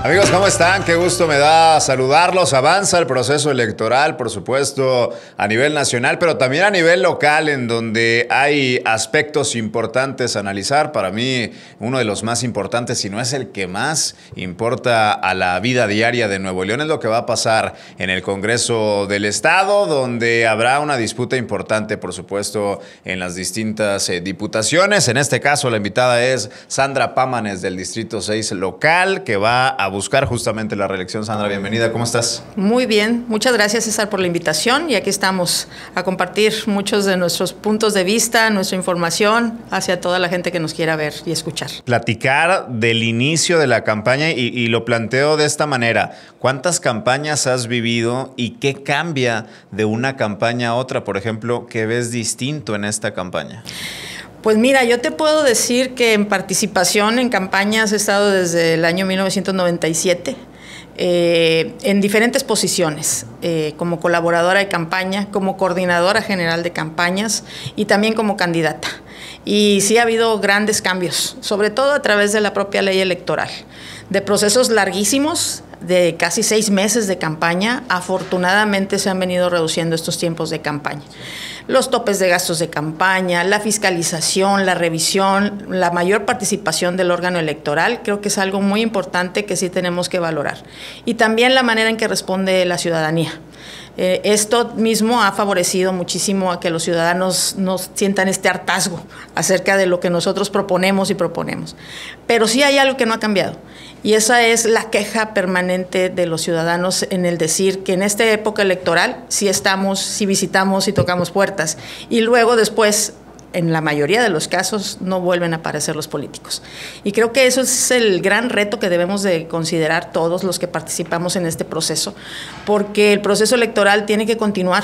Amigos, ¿cómo están? Qué gusto me da saludarlos. Avanza el proceso electoral, por supuesto, a nivel nacional, pero también a nivel local, en donde hay aspectos importantes a analizar. Para mí, uno de los más importantes, si no es el que más importa a la vida diaria de Nuevo León, es lo que va a pasar en el Congreso del Estado, donde habrá una disputa importante, por supuesto, en las distintas diputaciones. En este caso, la invitada es Sandra Pámanes, del Distrito 6 local, que va a buscar justamente la reelección. Sandra, bienvenida. ¿Cómo estás? Muy bien. Muchas gracias, César, por la invitación. Y aquí estamos a compartir muchos de nuestros puntos de vista, nuestra información hacia toda la gente que nos quiera ver y escuchar. Platicar del inicio de la campaña y lo planteo de esta manera. ¿Cuántas campañas has vivido y qué cambia de una campaña a otra? Por ejemplo, ¿qué ves distinto en esta campaña? Pues mira, yo te puedo decir que en participación en campañas he estado desde el año 1997 en diferentes posiciones, como colaboradora de campaña, como coordinadora general de campañas y también como candidata. Y sí ha habido grandes cambios, sobre todo a través de la propia ley electoral, de procesos larguísimos, de casi 6 meses de campaña. Afortunadamente se han venido reduciendo estos tiempos de campaña. Los topes de gastos de campaña, la fiscalización, la revisión, la mayor participación del órgano electoral, creo que es algo muy importante que sí tenemos que valorar. Y también la manera en que responde la ciudadanía. Esto mismo ha favorecido muchísimo a que los ciudadanos no sientan este hartazgo acerca de lo que nosotros proponemos y proponemos. Pero sí hay algo que no ha cambiado. Y esa es la queja permanente de los ciudadanos en el decir que en esta época electoral sí estamos, sí visitamos, sí tocamos puertas. Y luego después, en la mayoría de los casos, no vuelven a aparecer los políticos. Y creo que eso es el gran reto que debemos de considerar todos los que participamos en este proceso, porque el proceso electoral tiene que continuar,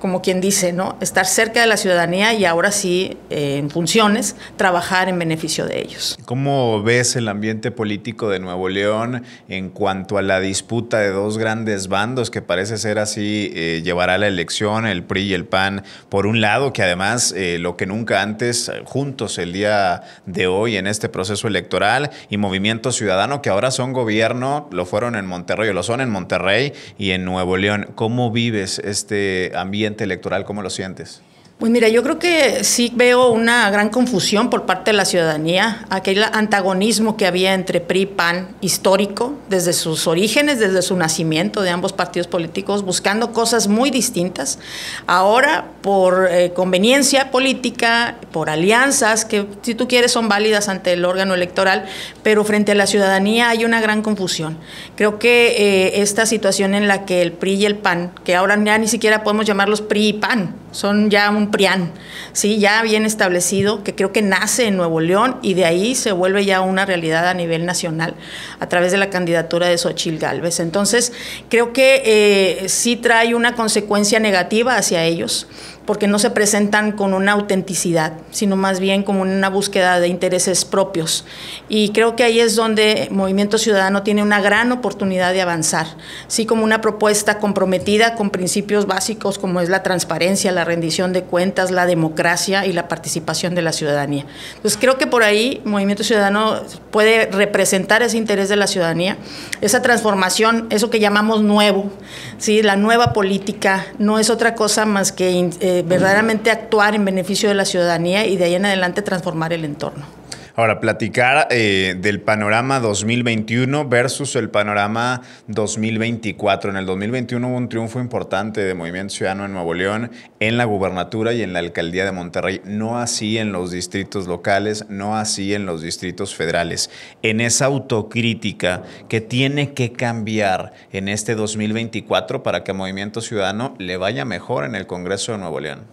como quien dice, ¿no? Estar cerca de la ciudadanía y ahora sí, en funciones, trabajar en beneficio de ellos. ¿Cómo ves el ambiente político de Nuevo León en cuanto a la disputa de dos grandes bandos que parece ser así llevará la elección, el PRI y el PAN, por un lado, que además lo que nunca antes, juntos el día de hoy en este proceso electoral, y Movimiento Ciudadano, que ahora son gobierno, lo fueron en Monterrey, o lo son en Monterrey y en Nuevo León? ¿Cómo vives este ambiente electoral? ¿Cómo lo sientes? Pues mira, yo creo que sí veo una gran confusión por parte de la ciudadanía, aquel antagonismo que había entre PRI y PAN histórico, desde sus orígenes, desde su nacimiento de ambos partidos políticos, buscando cosas muy distintas. Ahora, por conveniencia política, por alianzas, que si tú quieres son válidas ante el órgano electoral, pero frente a la ciudadanía hay una gran confusión. Creo que esta situación en la que el PRI y el PAN, que ahora ya ni siquiera podemos llamarlos PRI y PAN, son ya un PRIAN, ¿sí? Ya bien establecido, que creo que nace en Nuevo León y de ahí se vuelve ya una realidad a nivel nacional a través de la candidatura de Xóchitl Gálvez. Entonces, creo que sí trae una consecuencia negativa hacia ellos, porque no se presentan con una autenticidad, sino más bien como una búsqueda de intereses propios. Y creo que ahí es donde Movimiento Ciudadano tiene una gran oportunidad de avanzar, sí, como una propuesta comprometida con principios básicos como es la transparencia, la rendición de cuentas, la democracia y la participación de la ciudadanía. Entonces creo que por ahí Movimiento Ciudadano puede representar ese interés de la ciudadanía, esa transformación, eso que llamamos nuevo, ¿sí? La nueva política no es otra cosa más que verdaderamente actuar en beneficio de la ciudadanía y de ahí en adelante transformar el entorno. Ahora, platicar del panorama 2021 versus el panorama 2024. En el 2021 hubo un triunfo importante de Movimiento Ciudadano en Nuevo León, en la gubernatura y en la alcaldía de Monterrey. No así en los distritos locales, no así en los distritos federales. En esa autocrítica que tiene que cambiar en este 2024 para que a Movimiento Ciudadano le vaya mejor en el Congreso de Nuevo León.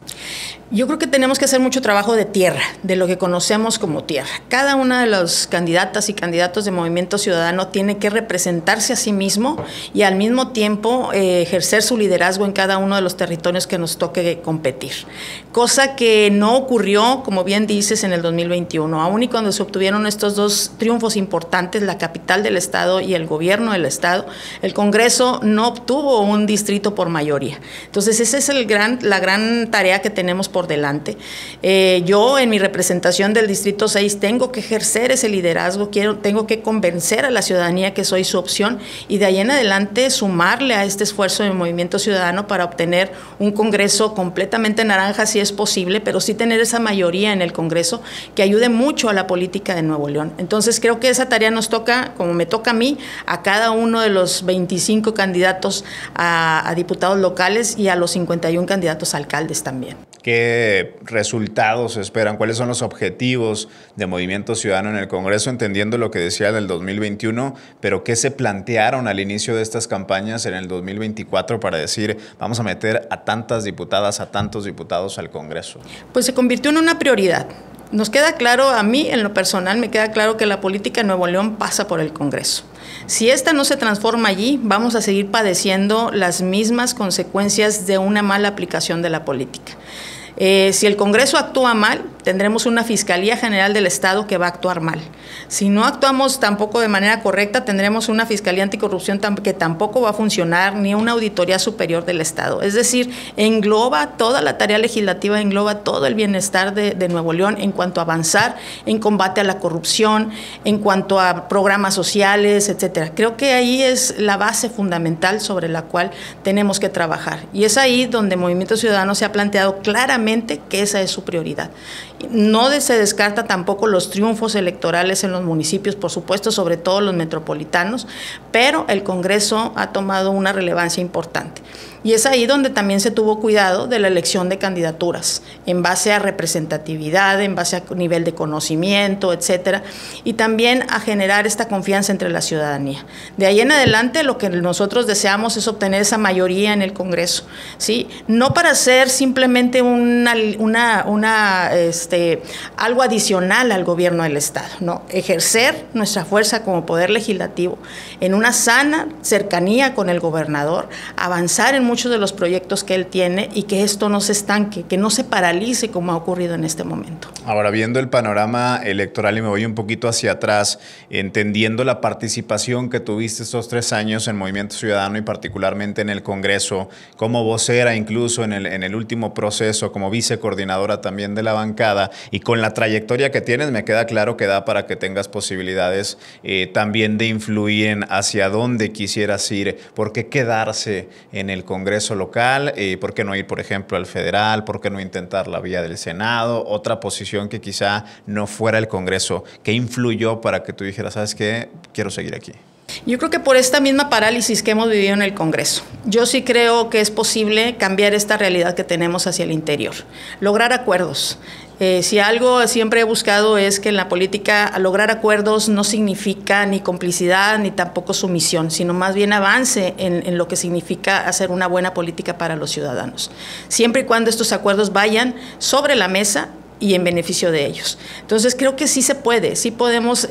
Yo creo que tenemos que hacer mucho trabajo de tierra, de lo que conocemos como tierra. Cada una de las candidatas y candidatos de Movimiento Ciudadano tiene que representarse a sí mismo y al mismo tiempo ejercer su liderazgo en cada uno de los territorios que nos toque competir. Cosa que no ocurrió, como bien dices, en el 2021. Aún y cuando se obtuvieron estos dos triunfos importantes, la capital del estado y el gobierno del estado, el Congreso no obtuvo un distrito por mayoría. Entonces esa es la gran tarea que tenemos por delante. Yo en mi representación del Distrito 6 tengo tengo que ejercer ese liderazgo, tengo que convencer a la ciudadanía que soy su opción y de ahí en adelante sumarle a este esfuerzo de Movimiento Ciudadano para obtener un Congreso completamente naranja si es posible, pero sí tener esa mayoría en el Congreso que ayude mucho a la política de Nuevo León. Entonces creo que esa tarea nos toca, como me toca a mí, a cada uno de los 25 candidatos a diputados locales y a los 51 candidatos a alcaldes también. ¿Qué resultados esperan? ¿Cuáles son los objetivos de Movimiento Ciudadano en el Congreso? Entendiendo lo que decía del 2021, pero ¿qué se plantearon al inicio de estas campañas en el 2024 para decir vamos a meter a tantas diputadas, a tantos diputados al Congreso? Pues se convirtió en una prioridad. Nos queda claro, a mí en lo personal me queda claro que la política de Nuevo León pasa por el Congreso. Si esta no se transforma allí, vamos a seguir padeciendo las mismas consecuencias de una mala aplicación de la política. Si el Congreso actúa mal, tendremos una Fiscalía General del Estado que va a actuar mal. Si no actuamos tampoco de manera correcta, tendremos una Fiscalía Anticorrupción que tampoco va a funcionar, ni una Auditoría Superior del Estado. Es decir, engloba toda la tarea legislativa, engloba todo el bienestar de Nuevo León en cuanto a avanzar en combate a la corrupción, en cuanto a programas sociales, etcétera. Creo que ahí es la base fundamental sobre la cual tenemos que trabajar. Y es ahí donde Movimiento Ciudadano se ha planteado claramente que esa es su prioridad. No se descarta tampoco los triunfos electorales en los municipios, por supuesto, sobre todo los metropolitanos, pero el Congreso ha tomado una relevancia importante. Y es ahí donde también se tuvo cuidado de la elección de candidaturas, en base a representatividad, en base a nivel de conocimiento, etcétera, y también a generar esta confianza entre la ciudadanía. De ahí en adelante, lo que nosotros deseamos es obtener esa mayoría en el Congreso, ¿sí? No para ser simplemente algo adicional al gobierno del Estado, ¿no? Ejercer nuestra fuerza como poder legislativo en una sana cercanía con el gobernador, avanzar en muchos de los proyectos que él tiene y que esto no se estanque, que no se paralice como ha ocurrido en este momento. Ahora, viendo el panorama electoral y me voy un poquito hacia atrás, entendiendo la participación que tuviste estos 3 años en Movimiento Ciudadano y particularmente en el Congreso, como vocera incluso en el último proceso, como vicecoordinadora también de la bancada y con la trayectoria que tienes, me queda claro que da para que tengas posibilidades también de influir en hacia dónde quisieras ir, por qué quedarse en el Congreso local, por qué no ir, por ejemplo, al federal, por qué no intentar la vía del Senado, otra posición que quizá no fuera el Congreso. ¿Qué influyó para que tú dijeras, sabes qué, quiero seguir aquí? Yo creo que por esta misma parálisis que hemos vivido en el Congreso. Yo sí creo que es posible cambiar esta realidad que tenemos hacia el interior, lograr acuerdos. Si algo siempre he buscado es que en la política lograr acuerdos no significa ni complicidad ni tampoco sumisión, sino más bien avance en lo que significa hacer una buena política para los ciudadanos. Siempre y cuando estos acuerdos vayan sobre la mesa y en beneficio de ellos. Entonces creo que sí se puede, sí podemos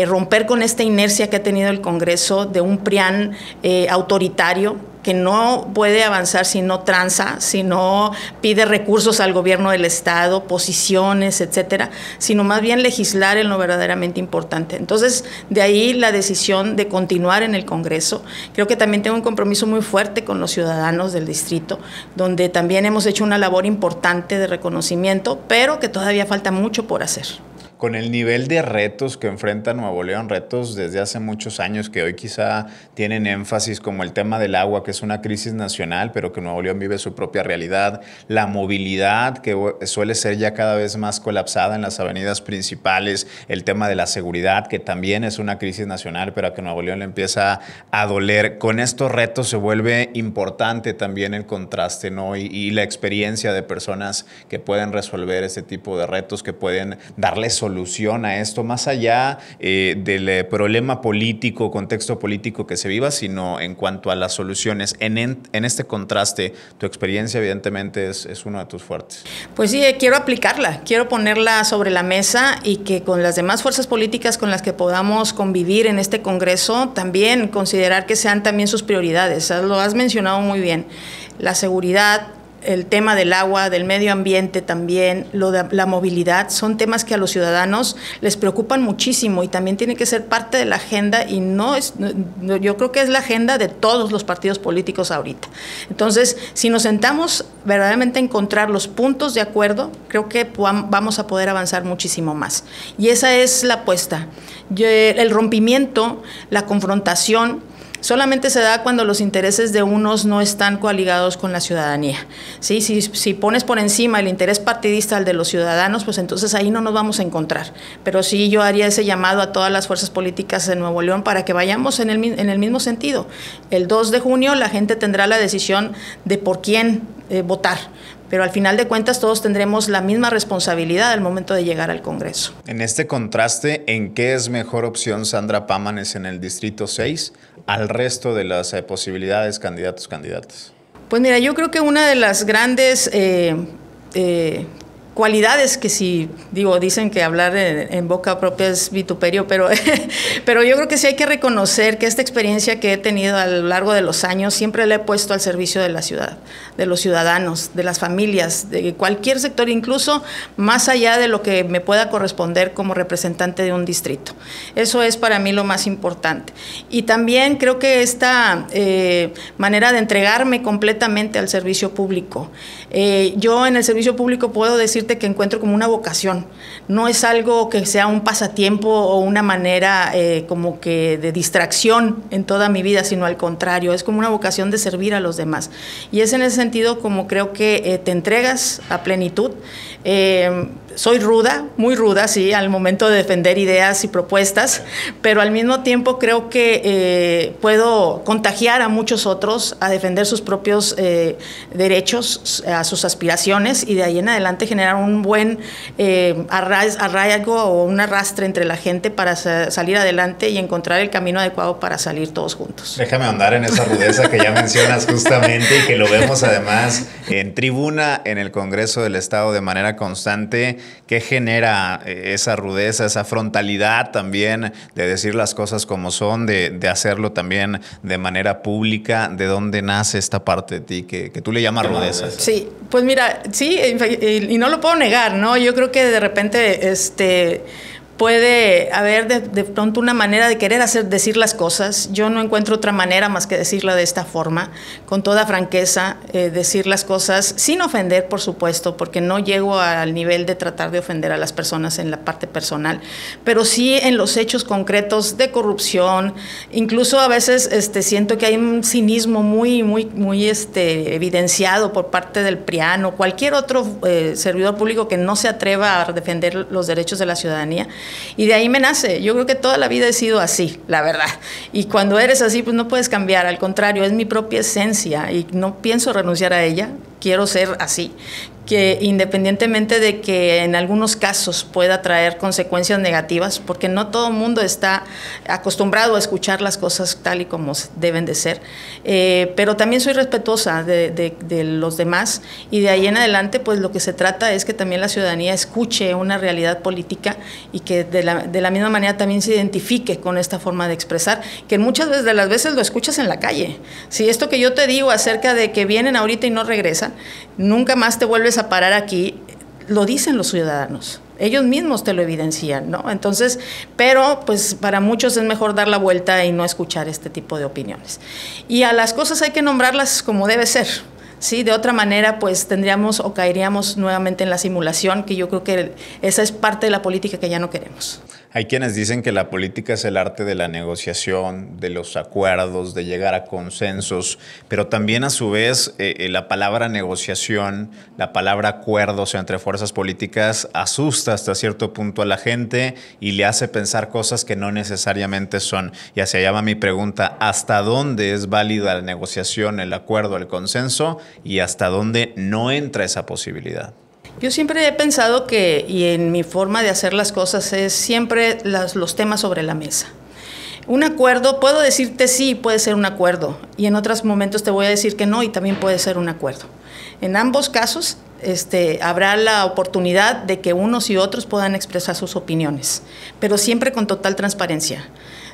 romper con esta inercia que ha tenido el Congreso de un PRIAN autoritario que no puede avanzar si no tranza, si no pide recursos al gobierno del Estado, posiciones, etcétera, sino más bien legislar en lo verdaderamente importante. Entonces, de ahí la decisión de continuar en el Congreso. Creo que también tengo un compromiso muy fuerte con los ciudadanos del distrito, donde también hemos hecho una labor importante de reconocimiento, pero que todavía falta mucho por hacer. Con el nivel de retos que enfrenta Nuevo León, retos desde hace muchos años que hoy quizá tienen énfasis como el tema del agua, que es una crisis nacional, pero que Nuevo León vive su propia realidad, la movilidad que suele ser ya cada vez más colapsada en las avenidas principales, el tema de la seguridad, que también es una crisis nacional, pero a que Nuevo León le empieza a doler. Con estos retos se vuelve importante también el contraste, ¿no? Y la experiencia de personas que pueden resolver ese tipo de retos, que pueden darle solución a esto, más allá del problema político, contexto político que se viva, sino en cuanto a las soluciones. En este contraste, tu experiencia evidentemente es uno de tus fuertes. Pues sí, quiero aplicarla, quiero ponerla sobre la mesa y que con las demás fuerzas políticas con las que podamos convivir en este Congreso, también considerar que sean también sus prioridades. Lo has mencionado muy bien, la seguridad, el tema del agua, del medio ambiente también, la movilidad, son temas que a los ciudadanos les preocupan muchísimo y también tiene que ser parte de la agenda y yo creo que es la agenda de todos los partidos políticos ahorita. Entonces, si nos sentamos verdaderamente a encontrar los puntos de acuerdo, creo que vamos a poder avanzar muchísimo más. Y esa es la apuesta. El rompimiento, la confrontación, solamente se da cuando los intereses de unos no están coaligados con la ciudadanía. ¿Sí? Si pones por encima el interés partidista al de los ciudadanos, pues entonces ahí no nos vamos a encontrar. Pero sí yo haría ese llamado a todas las fuerzas políticas de Nuevo León para que vayamos en el mismo sentido. El 2 de junio la gente tendrá la decisión de por quién votar. Pero al final de cuentas todos tendremos la misma responsabilidad al momento de llegar al Congreso. En este contraste, ¿en qué es mejor opción Sandra Pámanes en el Distrito 6 al resto de las posibilidades candidatas? Pues mira, yo creo que una de las grandes cualidades que dicen que hablar en boca propia es vituperio, pero yo creo que sí hay que reconocer que esta experiencia que he tenido a lo largo de los años siempre la he puesto al servicio de la ciudad, de los ciudadanos, de las familias, de cualquier sector, incluso más allá de lo que me pueda corresponder como representante de un distrito. Eso es para mí lo más importante. Y también creo que esta manera de entregarme completamente al servicio público. Yo en el servicio público puedo decirte que encuentro como una vocación, no es algo que sea un pasatiempo o una manera como que de distracción en toda mi vida, sino al contrario, es como una vocación de servir a los demás. Y es en ese sentido como creo que te entregas a plenitud. Soy ruda, muy ruda, sí, al momento de defender ideas y propuestas, pero al mismo tiempo creo que puedo contagiar a muchos otros a defender sus propios derechos, a sus aspiraciones y de ahí en adelante generar un buen arraigo o un arrastre entre la gente para salir adelante y encontrar el camino adecuado para salir todos juntos. Déjame ahondar en esa rudeza que ya mencionas justamente y que lo vemos además en tribuna en el Congreso del Estado de manera constante. ¿Qué genera esa rudeza, esa frontalidad también de decir las cosas como son, de hacerlo también de manera pública? ¿De dónde nace esta parte de ti que tú le llamas rudeza? Sí, pues mira, sí, y no lo puedo negar, ¿no? Yo creo que de repente puede haber de pronto una manera de querer decir las cosas. Yo no encuentro otra manera más que decirla de esta forma, con toda franqueza, decir las cosas sin ofender, por supuesto, porque no llego al nivel de tratar de ofender a las personas en la parte personal, pero sí en los hechos concretos de corrupción. Incluso a veces siento que hay un cinismo muy evidenciado por parte del PRIAN o cualquier otro servidor público que no se atreva a defender los derechos de la ciudadanía. Y de ahí me nace. Yo creo que toda la vida he sido así, la verdad. Y cuando eres así, pues no puedes cambiar. Al contrario, es mi propia esencia y no pienso renunciar a ella. Quiero ser así. Que independientemente de que en algunos casos pueda traer consecuencias negativas, porque no todo el mundo está acostumbrado a escuchar las cosas tal y como deben de ser, pero también soy respetuosa de los demás y de ahí en adelante pues lo que se trata es que también la ciudadanía escuche una realidad política y que de la misma manera también se identifique con esta forma de expresar, que muchas veces de las veces lo escuchas en la calle. Si esto que yo te digo acerca de que vienen ahorita y no regresan, nunca más te vuelves a parar aquí, lo dicen los ciudadanos. Ellos mismos te lo evidencian, ¿no? Entonces, pero pues para muchos es mejor dar la vuelta y no escuchar este tipo de opiniones. Y a las cosas hay que nombrarlas como debe ser. Sí, de otra manera pues tendríamos o caeríamos nuevamente en la simulación, que yo creo que esa es parte de la política que ya no queremos. Hay quienes dicen que la política es el arte de la negociación, de los acuerdos, de llegar a consensos, pero también a su vez la palabra negociación, la palabra acuerdos entre fuerzas políticas asusta hasta cierto punto a la gente y le hace pensar cosas que no necesariamente son. Y hacia allá va mi pregunta: ¿hasta dónde es válida la negociación, el acuerdo, el consenso y hasta dónde no entra esa posibilidad? Yo siempre he pensado que, y en mi forma de hacer las cosas, es siempre los temas sobre la mesa. Un acuerdo, puedo decirte sí, puede ser un acuerdo, y en otros momentos te voy a decir que no, y también puede ser un acuerdo. En ambos casos habrá la oportunidad de que unos y otros puedan expresar sus opiniones, pero siempre con total transparencia.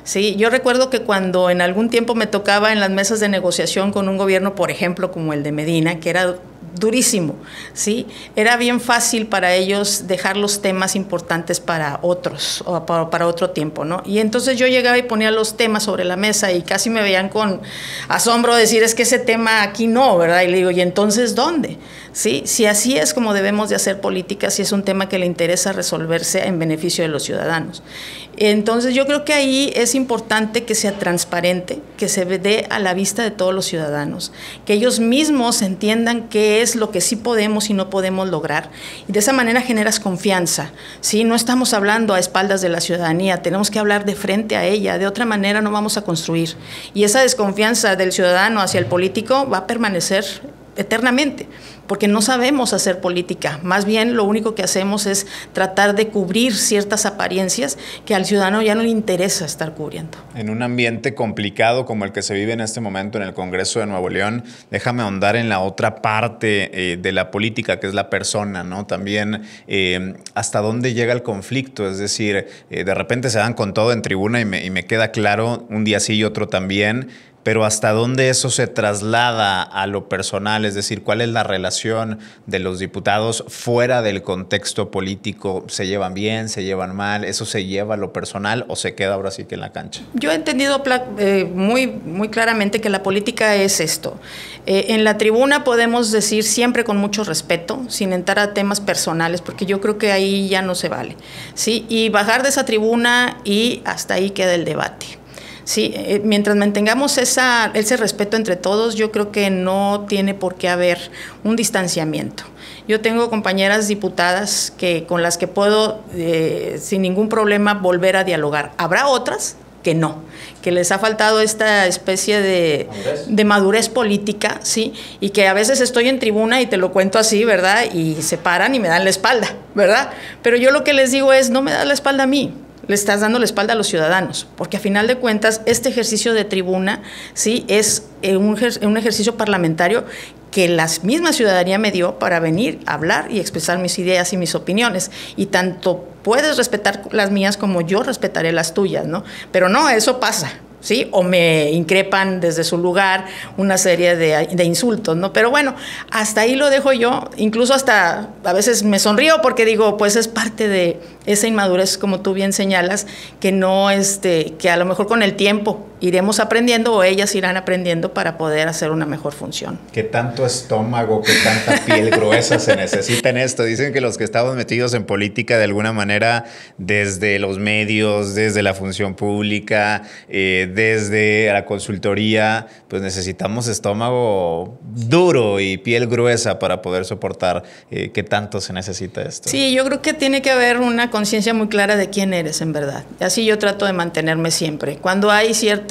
Sí, yo recuerdo que cuando en algún tiempo me tocaba en las mesas de negociación con un gobierno, por ejemplo, como el de Medina, que era durísimo, ¿sí? Era bien fácil para ellos dejar los temas importantes para otros o para otro tiempo, ¿no? Y entonces yo llegaba y ponía los temas sobre la mesa y casi me veían con asombro decir, es que ese tema aquí no, ¿verdad? Y le digo, ¿y entonces dónde? ¿Sí? Si así es como debemos de hacer política, si es un tema que le interesa resolverse en beneficio de los ciudadanos. Entonces yo creo que ahí es importante que sea transparente, que se dé a la vista de todos los ciudadanos, que ellos mismos entiendan qué es lo que sí podemos y no podemos lograr. Y de esa manera generas confianza, ¿sí? No estamos hablando a espaldas de la ciudadanía, tenemos que hablar de frente a ella, de otra manera no vamos a construir. Y esa desconfianza del ciudadano hacia el político va a permanecer eternamente, porque no sabemos hacer política. Más bien lo único que hacemos es tratar de cubrir ciertas apariencias que al ciudadano ya no le interesa estar cubriendo. En un ambiente complicado como el que se vive en este momento en el Congreso de Nuevo León, déjame ahondar en la otra parte de la política, que es la persona, ¿no? También hasta dónde llega el conflicto, es decir, de repente se dan con todo en tribuna y me queda claro, un día sí y otro también, pero hasta dónde eso se traslada a lo personal, es decir, cuál es la relación de los diputados fuera del contexto político, ¿se llevan bien, se llevan mal, eso se lleva a lo personal o se queda ahora sí que en la cancha? Yo he entendido muy claramente que la política es esto. En la tribuna podemos decir siempre con mucho respeto, sin entrar a temas personales, porque yo creo que ahí ya no se vale, ¿sí? Y bajar de esa tribuna y hasta ahí queda el debate. Sí, mientras mantengamos ese respeto entre todos, yo creo que no tiene por qué haber un distanciamiento. Yo tengo compañeras diputadas con las que puedo sin ningún problema volver a dialogar. Habrá otras que no, que les ha faltado esta especie de madurez política, ¿sí? Y que a veces estoy en tribuna y te lo cuento así, ¿verdad? Y se paran y me dan la espalda, ¿verdad? Pero yo lo que les digo es, no me das la espalda a mí, le estás dando la espalda a los ciudadanos, porque a final de cuentas este ejercicio de tribuna, sí, es un ejercicio parlamentario que la misma ciudadanía me dio para venir a hablar y expresar mis ideas y mis opiniones, y tanto puedes respetar las mías como yo respetaré las tuyas, ¿no? Pero no, eso pasa, ¿sí? O me increpan desde su lugar una serie de insultos, ¿no? Pero bueno, hasta ahí lo dejo yo, incluso hasta a veces me sonrío porque digo, pues es parte de esa inmadurez, como tú bien señalas, que no, que a lo mejor con el tiempo iremos aprendiendo o ellas irán aprendiendo para poder hacer una mejor función. ¿Qué tanto estómago, qué tanta piel gruesa se necesita en esto? Dicen que los que estamos metidos en política de alguna manera, desde los medios, desde la función pública, desde la consultoría, pues necesitamos estómago duro y piel gruesa para poder soportar. ¿Qué tanto se necesita esto? Sí, yo creo que tiene que haber una conciencia muy clara de quién eres en verdad. Así yo trato de mantenerme siempre. Cuando hay ciertas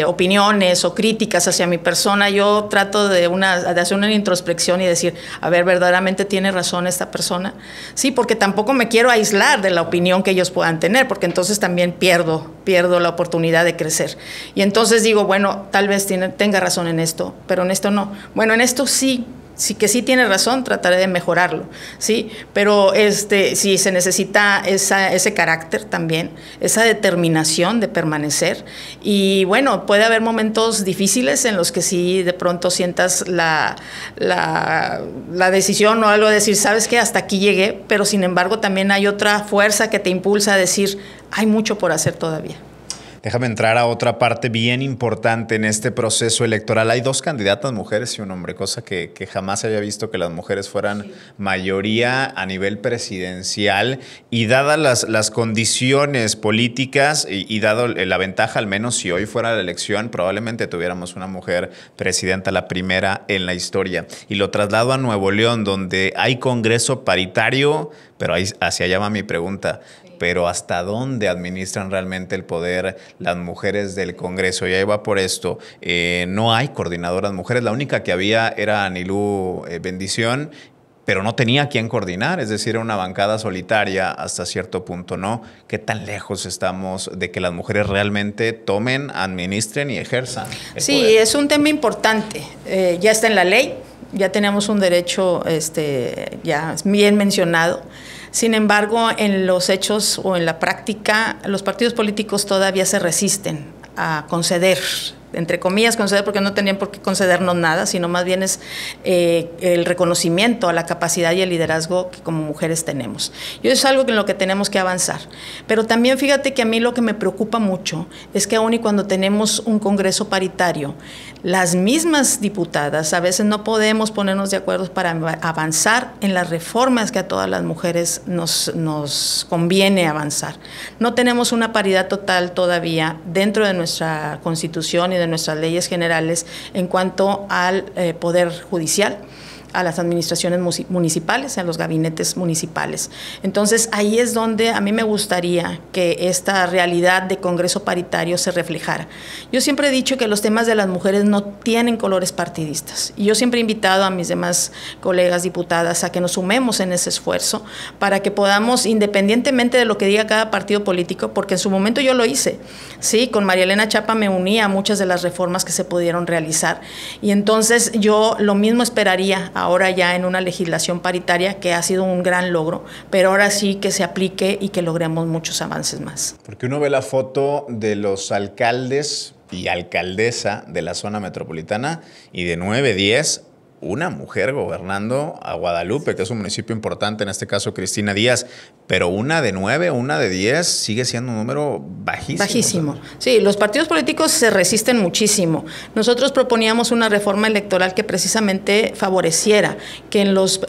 opiniones o críticas hacia mi persona, yo trato de hacer una introspección y decir, a ver, ¿verdaderamente tiene razón esta persona? Sí, porque tampoco me quiero aislar de la opinión que ellos puedan tener, porque entonces también pierdo la oportunidad de crecer. Y entonces digo, bueno, tal vez tenga razón en esto, pero en esto no. Bueno, en esto sí tiene razón, trataré de mejorarlo, ¿sí? Pero sí se necesita ese carácter también, esa determinación de permanecer. Y bueno, puede haber momentos difíciles en los que sí de pronto sientas la decisión o algo de decir, ¿sabes qué? Hasta aquí llegué, pero sin embargo también hay otra fuerza que te impulsa a decir, hay mucho por hacer todavía. Déjame entrar a otra parte bien importante en este proceso electoral. Hay 2 candidatas mujeres y un hombre, cosa que jamás había visto que las mujeres fueran mayoría a nivel presidencial. Y dadas las condiciones políticas y dado la ventaja, al menos si hoy fuera la elección, probablemente tuviéramos una mujer presidenta, la primera en la historia. Y lo traslado a Nuevo León, donde hay congreso paritario, pero hacia allá va mi pregunta. Pero ¿hasta dónde administran realmente el poder las mujeres del Congreso? Y ahí va por esto. No hay coordinadoras mujeres. La única que había era Anilú Bendición, pero no tenía quien coordinar. Es decir, era una bancada solitaria hasta cierto punto, ¿no? ¿Qué tan lejos estamos de que las mujeres realmente tomen, administren y ejerzan el poder? Es un tema importante. Ya está en la ley. Ya tenemos un derecho ya bien mencionado. Sin embargo, en los hechos o en la práctica, los partidos políticos todavía se resisten a conceder entre comillas, conceder, porque no tenían por qué concedernos nada, sino más bien es el reconocimiento a la capacidad y el liderazgo que como mujeres tenemos. Y eso es algo en lo que tenemos que avanzar. Pero también fíjate que a mí lo que me preocupa mucho es que aún y cuando tenemos un Congreso paritario, las mismas diputadas a veces no podemos ponernos de acuerdo para avanzar en las reformas que a todas las mujeres nos conviene avanzar. No tenemos una paridad total todavía dentro de nuestra Constitución y de nuestras leyes generales en cuanto al Poder Judicial, a las administraciones municipales, a los gabinetes municipales. Entonces, ahí es donde a mí me gustaría que esta realidad de Congreso paritario se reflejara. Yo siempre he dicho que los temas de las mujeres no tienen colores partidistas, y yo siempre he invitado a mis demás colegas diputadas a que nos sumemos en ese esfuerzo para que podamos, independientemente de lo que diga cada partido político, porque en su momento yo lo hice, sí, con María Elena Chapa me uní a muchas de las reformas que se pudieron realizar, y entonces yo lo mismo esperaría ahora ya en una legislación paritaria, que ha sido un gran logro, pero ahora sí que se aplique y que logremos muchos avances más. Porque uno ve la foto de los alcaldes y alcaldesa de la zona metropolitana y de 9, 10, una mujer gobernando a Guadalupe, que es un municipio importante, en este caso Cristina Díaz, pero una de 9, una de 10 sigue siendo un número bajísimo. Bajísimo. Sí, los partidos políticos se resisten muchísimo. Nosotros proponíamos una reforma electoral que precisamente favoreciera que en los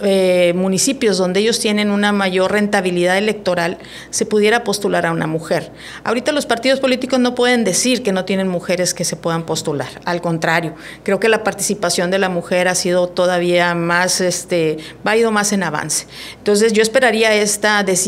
municipios donde ellos tienen una mayor rentabilidad electoral se pudiera postular a una mujer. Ahorita los partidos políticos no pueden decir que no tienen mujeres que se puedan postular. Al contrario, creo que la participación de la mujer ha sido todavía más, ha ido más en avance. Entonces yo esperaría esta decisión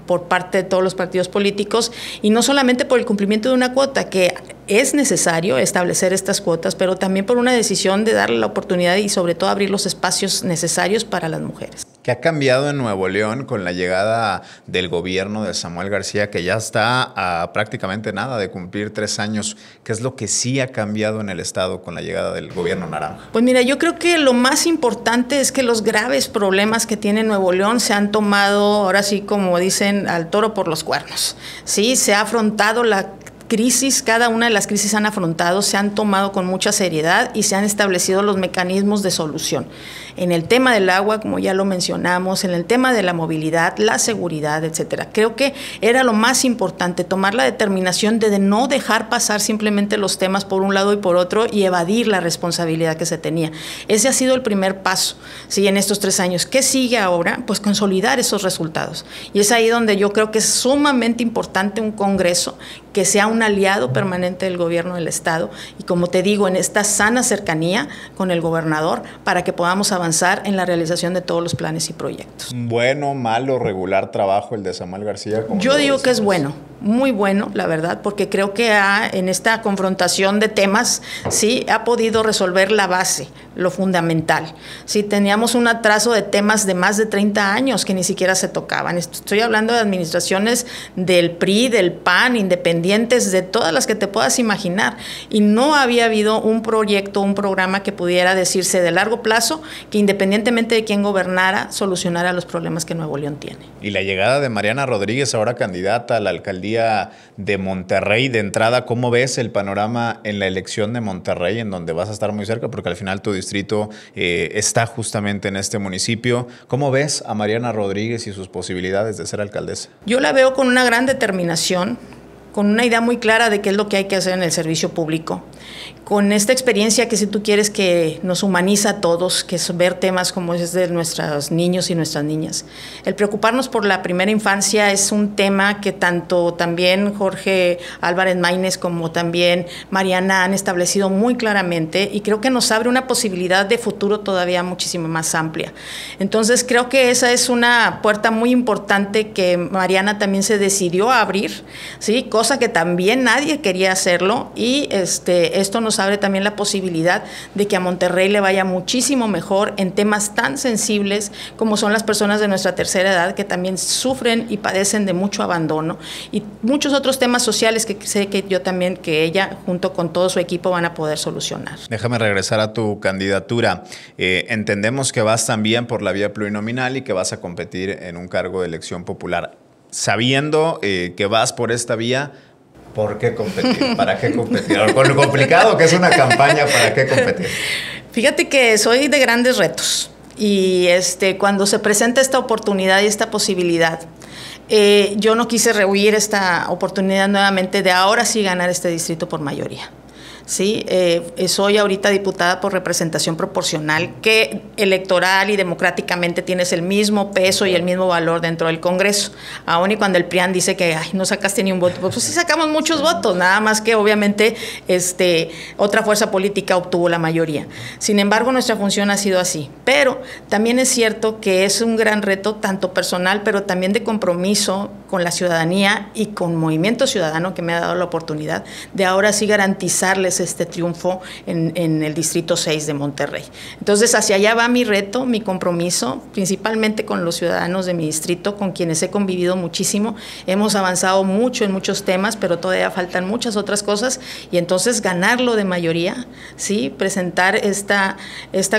por parte de todos los partidos políticos, y no solamente por el cumplimiento de una cuota, que es necesario establecer estas cuotas, pero también por una decisión de darle la oportunidad y sobre todo abrir los espacios necesarios para las mujeres. ¿Qué ha cambiado en Nuevo León con la llegada del gobierno de Samuel García, que ya está a prácticamente nada de cumplir 3 años? ¿Qué es lo que sí ha cambiado en el estado con la llegada del gobierno naranja? Pues mira, yo creo que lo más importante es que los graves problemas que tiene Nuevo León se han tomado, ahora sí como dicen, al toro por los cuernos. Sí, se ha afrontado la crisis, cada una de las crisis han afrontado, se han tomado con mucha seriedad y se han establecido los mecanismos de solución. En el tema del agua, como ya lo mencionamos, en el tema de la movilidad, la seguridad, etcétera. Creo que era lo más importante, tomar la determinación de no dejar pasar simplemente los temas por un lado y por otro y evadir la responsabilidad que se tenía. Ese ha sido el primer paso, ¿sí?, en estos 3 años. ¿Qué sigue ahora? Pues consolidar esos resultados. Y es ahí donde yo creo que es sumamente importante un Congreso que sea un aliado permanente del gobierno del Estado y, como te digo, en esta sana cercanía con el gobernador para que podamos avanzar en la realización de todos los planes y proyectos. ¿Bueno, malo, regular trabajo el de Samuel García? Yo digo que es bueno, muy bueno, la verdad, porque creo que en esta confrontación de temas, sí, ha podido resolver la base, lo fundamental. Sí, teníamos un atraso de temas de más de 30 años que ni siquiera se tocaban. Estoy hablando de administraciones del PRI, del PAN, independientes, de todas las que te puedas imaginar. Y no había habido un proyecto, un programa que pudiera decirse de largo plazo, que independientemente de quién gobernara, solucionara los problemas que Nuevo León tiene. Y la llegada de Mariana Rodríguez, ahora candidata a la alcaldía de Monterrey, de entrada, ¿cómo ves el panorama en la elección de Monterrey, en donde vas a estar muy cerca, porque al final tu distrito está justamente en este municipio? ¿Cómo ves a Mariana Rodríguez y sus posibilidades de ser alcaldesa? Yo la veo con una gran determinación, con una idea muy clara de qué es lo que hay que hacer en el servicio público, con esta experiencia que, si tú quieres, que nos humaniza a todos, que es ver temas como es de nuestros niños y nuestras niñas. El preocuparnos por la primera infancia es un tema que tanto también Jorge Álvarez Maínez como también Mariana han establecido muy claramente, y creo que nos abre una posibilidad de futuro todavía muchísimo más amplia. Entonces creo que esa es una puerta muy importante que Mariana también se decidió a abrir, ¿sí?, cosa que también nadie quería hacerlo, y esto nos abre también la posibilidad de que a Monterrey le vaya muchísimo mejor en temas tan sensibles como son las personas de nuestra tercera edad, que también sufren y padecen de mucho abandono, y muchos otros temas sociales que sé que yo también, que ella junto con todo su equipo van a poder solucionar. Déjame regresar a tu candidatura. Entendemos que vas también por la vía plurinominal y que vas a competir en un cargo de elección popular. Sabiendo que vas por esta vía, ¿Por qué competir? ¿Para qué competir? Con lo complicado que es una campaña, ¿para qué competir? Fíjate que soy de grandes retos y cuando se presenta esta oportunidad y esta posibilidad, yo no quise rehuir esta oportunidad nuevamente de ahora sí ganar este distrito por mayoría. Sí, soy ahorita diputada por representación proporcional, que electoral y democráticamente tienes el mismo peso y el mismo valor dentro del Congreso. Aún y cuando el PRIAN dice que ay, no sacaste ni un voto, pues sí sacamos muchos votos, nada más que obviamente otra fuerza política obtuvo la mayoría. Sin embargo, nuestra función ha sido así. Pero también es cierto que es un gran reto, tanto personal, pero también de compromiso con la ciudadanía y con Movimiento Ciudadano, que me ha dado la oportunidad de ahora sí garantizarles este triunfo en el Distrito 6 de Monterrey. Entonces, hacia allá va mi reto, mi compromiso, principalmente con los ciudadanos de mi distrito, con quienes he convivido muchísimo. Hemos avanzado mucho en muchos temas, pero todavía faltan muchas otras cosas, y entonces ganarlo de mayoría, ¿sí? Presentar esta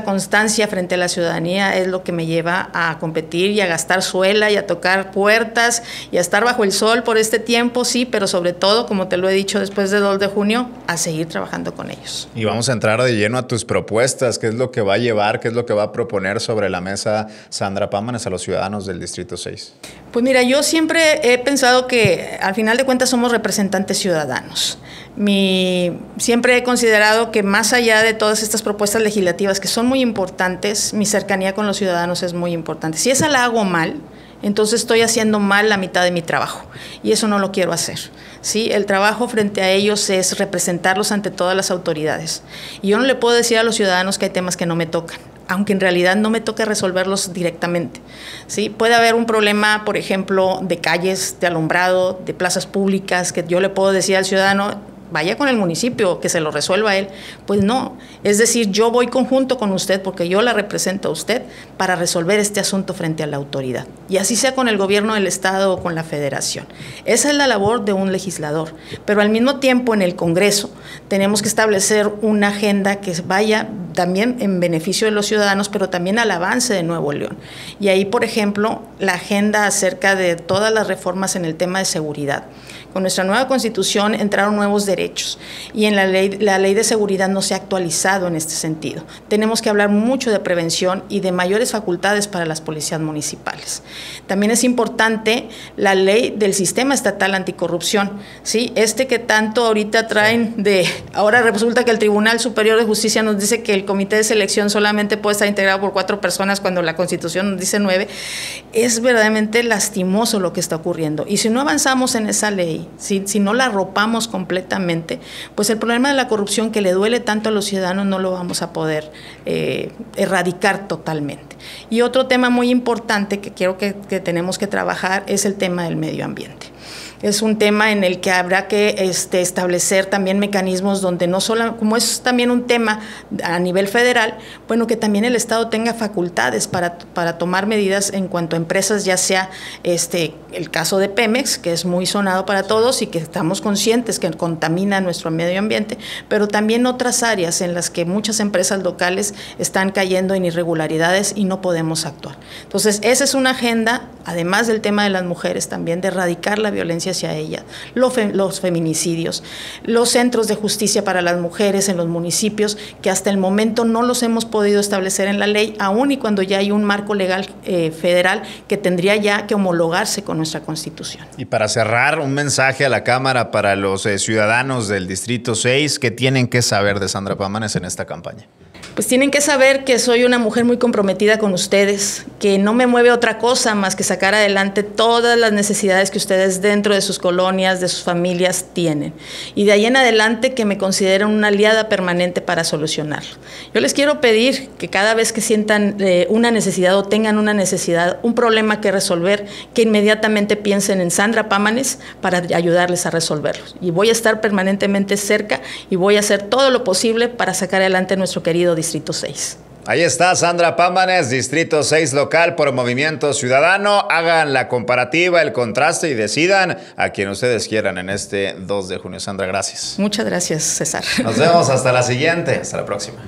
constancia frente a la ciudadanía es lo que me lleva a competir y a gastar suela y a tocar puertas y a estar bajo el sol por este tiempo, sí, pero sobre todo, como te lo he dicho después del 2 de junio, a seguir trabajando con ellos. Y vamos a entrar de lleno a tus propuestas. ¿Qué es lo que va a llevar, qué es lo que va a proponer sobre la mesa Sandra Pámanes a los ciudadanos del Distrito 6? Pues mira, yo siempre he pensado que al final de cuentas somos representantes ciudadanos. Siempre he considerado que más allá de todas estas propuestas legislativas que son muy importantes, mi cercanía con los ciudadanos es muy importante. Si esa la hago mal, entonces estoy haciendo mal la mitad de mi trabajo y eso no lo quiero hacer. ¿Sí? El trabajo frente a ellos es representarlos ante todas las autoridades. Y yo no le puedo decir a los ciudadanos que hay temas que no me tocan, aunque en realidad no me toca resolverlos directamente. ¿Sí? Puede haber un problema, por ejemplo, de calles, de alumbrado, de plazas públicas, que yo le puedo decir al ciudadano, vaya con el municipio, que se lo resuelva él. Pues no, es decir, yo voy conjunto con usted porque yo la represento a usted para resolver este asunto frente a la autoridad. Y así sea con el gobierno del estado o con la federación. Esa es la labor de un legislador. Pero al mismo tiempo en el Congreso tenemos que establecer una agenda que vaya también en beneficio de los ciudadanos, pero también al avance de Nuevo León. Y ahí, por ejemplo, la agenda acerca de todas las reformas en el tema de seguridad. Con nuestra nueva Constitución entraron nuevos derechos y en la ley de seguridad no se ha actualizado en este sentido. Tenemos que hablar mucho de prevención y de mayores facultades para las policías municipales. También es importante la ley del sistema estatal anticorrupción, ¿sí? Que tanto ahorita traen ahora resulta que el Tribunal Superior de Justicia nos dice que el comité de selección solamente puede estar integrado por 4 personas cuando la Constitución nos dice 9. Es verdaderamente lastimoso lo que está ocurriendo. Y si no avanzamos en esa ley, si no la arropamos completamente, pues el problema de la corrupción que le duele tanto a los ciudadanos no lo vamos a poder erradicar totalmente. Y otro tema muy importante que creo que tenemos que trabajar es el tema del medio ambiente. Es un tema en el que habrá que establecer también mecanismos donde no solo, como es también un tema a nivel federal, bueno, que también el Estado tenga facultades para tomar medidas en cuanto a empresas, ya sea el caso de Pemex, que es muy sonado para todos y que estamos conscientes que contamina nuestro medio ambiente, pero también otras áreas en las que muchas empresas locales están cayendo en irregularidades y no podemos actuar. Entonces, esa es una agenda, además del tema de las mujeres, también de erradicar la violencia hacia ellas, los feminicidios, los centros de justicia para las mujeres en los municipios, que hasta el momento no los hemos podido establecer en la ley, aun y cuando ya hay un marco legal federal que tendría ya que homologarse con nuestra Constitución. Y para cerrar, un mensaje a la Cámara para los ciudadanos del Distrito 6 que tienen que saber de Sandra Pámanes en esta campaña. Pues tienen que saber que soy una mujer muy comprometida con ustedes, que no me mueve otra cosa más que sacar adelante todas las necesidades que ustedes dentro de sus colonias, de sus familias tienen. Y de ahí en adelante que me consideren una aliada permanente para solucionarlo. Yo les quiero pedir que cada vez que sientan una necesidad o tengan una necesidad, un problema que resolver, que inmediatamente piensen en Sandra Pámanes para ayudarles a resolverlos. Y voy a estar permanentemente cerca y voy a hacer todo lo posible para sacar adelante nuestro querido Distrito 6. Ahí está Sandra Pámanes, Distrito 6 local por Movimiento Ciudadano. Hagan la comparativa, el contraste y decidan a quien ustedes quieran en este 2 de junio. Sandra, gracias. Muchas gracias, César. Nos vemos hasta la siguiente. Hasta la próxima.